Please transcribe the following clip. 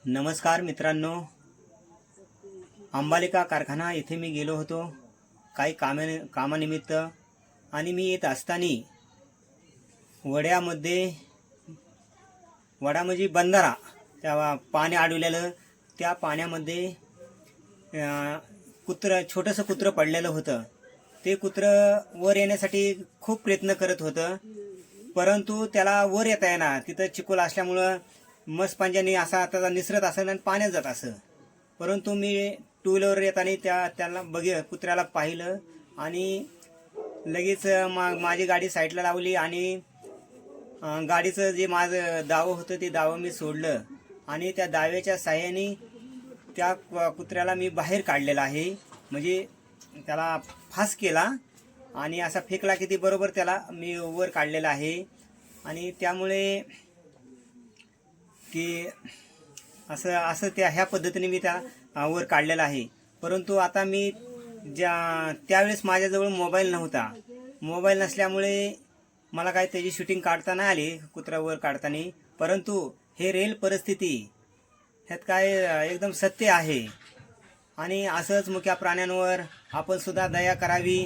नमस्कार मित्रांनो, अंबालिका कारखाना येथे मी गेलो होतो काही कामानिमित्त आणि मी येत असताना वडा म्हणजे बंधारा त्या पाणी अडवलेलं त्या पाण्यामध्ये छोटंसं कुत्रं पडलेलं होतं। ते कुत्रं वर येण्यासाठी खूप प्रयत्न करत होतं, परंतु त्याला वर येता येईना। तिथं चिखल असल्यामुळं मस्त पंजानी असा त्याचा निसरत असेल आणि पाण्यात जात असं। परंतु मी टू व्हीलर येताना त्याला कुत्र्याला पाहिलं आणि लगेच माझी गाडी साईडला लावली आणि गाडीचं जे माझं दावं होतं ते दावं मी सोडलं आणि त्या दाव्याच्या साहाय्याने त्या कुत्र्याला मी बाहेर काढलेला आहे। म्हणजे त्याला फास केला आणि असा फेकला की ती बरोबर त्याला मी वर काढलेला आहे। आणि त्यामुळे की असं ह्या पद्धतीने मी त्या वर काढलेला आहे। परंतु आता मी त्यावेळेस माझ्याजवळ मोबाईल नव्हता। मोबाईल नसल्यामुळे मला काय त्याची शूटिंग काढता नाही आली कुत्र्यावर काढताना। परंतु हे रिअल परिस्थिती ह्यात काय एकदम सत्य आहे आणि असंच मुक्या प्राण्यांवर आपण सुद्धा दया करावी